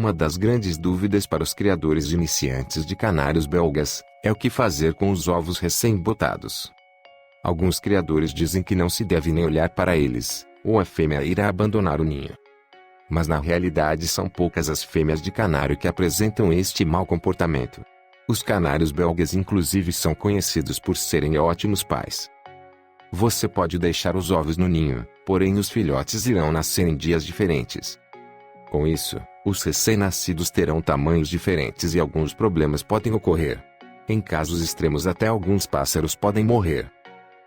Uma das grandes dúvidas para os criadores iniciantes de canários belgas é o que fazer com os ovos recém-botados. Alguns criadores dizem que não se deve nem olhar para eles, ou a fêmea irá abandonar o ninho. Mas na realidade são poucas as fêmeas de canário que apresentam este mau comportamento. Os canários belgas inclusive são conhecidos por serem ótimos pais. Você pode deixar os ovos no ninho, porém os filhotes irão nascer em dias diferentes. Com isso, os recém-nascidos terão tamanhos diferentes e alguns problemas podem ocorrer. Em casos extremos até alguns pássaros podem morrer.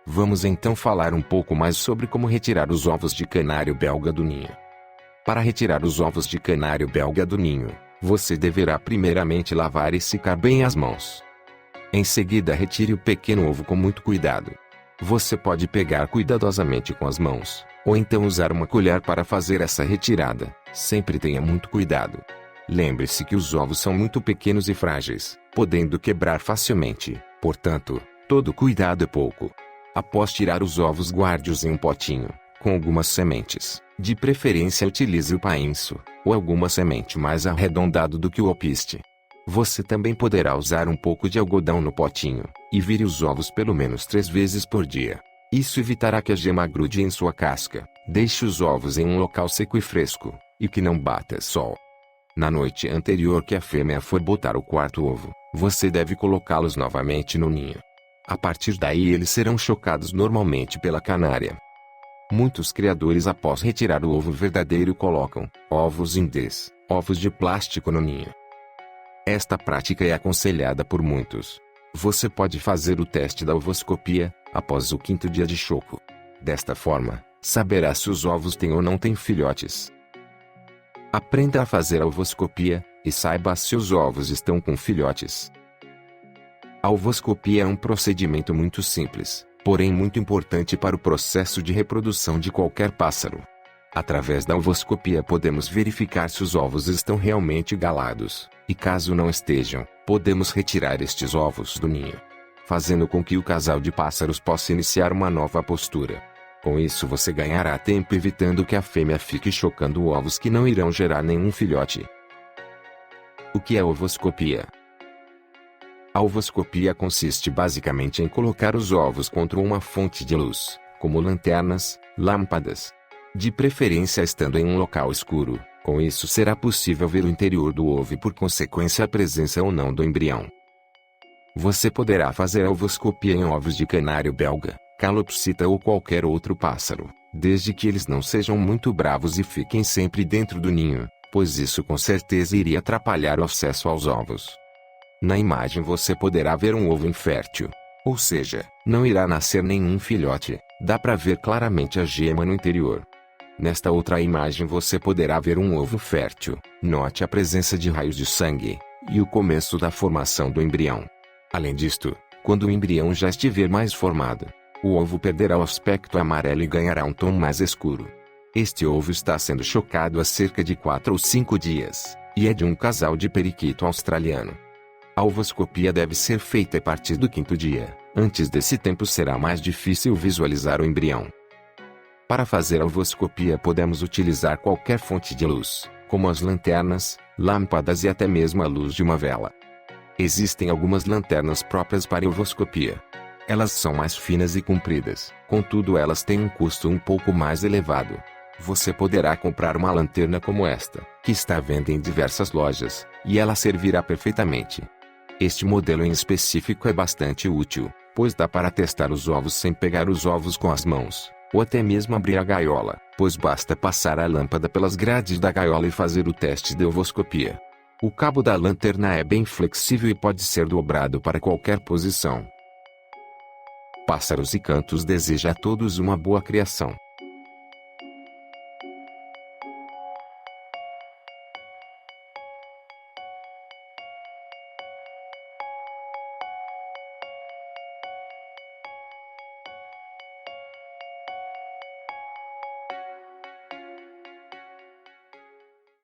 Vamos então falar um pouco mais sobre como retirar os ovos de canário belga do ninho. Para retirar os ovos de canário belga do ninho, você deverá primeiramente lavar e secar bem as mãos. Em seguida retire o pequeno ovo com muito cuidado. Você pode pegar cuidadosamente com as mãos, ou então usar uma colher para fazer essa retirada. Sempre tenha muito cuidado. Lembre-se que os ovos são muito pequenos e frágeis, podendo quebrar facilmente, portanto, todo cuidado é pouco. Após tirar os ovos, guarde-os em um potinho, com algumas sementes. De preferência utilize o painço, ou alguma semente mais arredondado do que o alpiste. Você também poderá usar um pouco de algodão no potinho, e vire os ovos pelo menos 3 vezes por dia. Isso evitará que a gema grude em sua casca. Deixe os ovos em um local seco e fresco, e que não bata sol. Na noite anterior que a fêmea for botar o quarto ovo, você deve colocá-los novamente no ninho. A partir daí eles serão chocados normalmente pela canária. Muitos criadores após retirar o ovo verdadeiro colocam ovos indês, ovos de plástico no ninho. Esta prática é aconselhada por muitos. Você pode fazer o teste da ovoscopia após o 5º dia de choco. Desta forma, saberá se os ovos têm ou não têm filhotes. Aprenda a fazer a ovoscopia e saiba se os ovos estão com filhotes. A ovoscopia é um procedimento muito simples, porém muito importante para o processo de reprodução de qualquer pássaro. Através da ovoscopia podemos verificar se os ovos estão realmente galados, e caso não estejam, podemos retirar estes ovos do ninho, fazendo com que o casal de pássaros possa iniciar uma nova postura. Com isso você ganhará tempo evitando que a fêmea fique chocando ovos que não irão gerar nenhum filhote. O que é ovoscopia? A ovoscopia consiste basicamente em colocar os ovos contra uma fonte de luz, como lanternas, lâmpadas. De preferência estando em um local escuro, com isso será possível ver o interior do ovo e por consequência a presença ou não do embrião. Você poderá fazer a ovoscopia em ovos de canário belga, calopsita ou qualquer outro pássaro, desde que eles não sejam muito bravos e fiquem sempre dentro do ninho, pois isso com certeza iria atrapalhar o acesso aos ovos. Na imagem você poderá ver um ovo infértil, ou seja, não irá nascer nenhum filhote, dá para ver claramente a gema no interior. Nesta outra imagem você poderá ver um ovo fértil, note a presença de raios de sangue, e o começo da formação do embrião. Além disto, quando o embrião já estiver mais formado, o ovo perderá o aspecto amarelo e ganhará um tom mais escuro. Este ovo está sendo chocado há cerca de 4 ou 5 dias, e é de um casal de periquito australiano. A ovoscopia deve ser feita a partir do 5º dia, antes desse tempo será mais difícil visualizar o embrião. Para fazer a ovoscopia podemos utilizar qualquer fonte de luz, como as lanternas, lâmpadas e até mesmo a luz de uma vela. Existem algumas lanternas próprias para ovoscopia. Elas são mais finas e compridas, contudo elas têm um custo um pouco mais elevado. Você poderá comprar uma lanterna como esta, que está à venda em diversas lojas, e ela servirá perfeitamente. Este modelo em específico é bastante útil, pois dá para testar os ovos sem pegar os ovos com as mãos, ou até mesmo abrir a gaiola, pois basta passar a lâmpada pelas grades da gaiola e fazer o teste de ovoscopia. O cabo da lanterna é bem flexível e pode ser dobrado para qualquer posição. Pássaros e Cantos deseja a todos uma boa criação.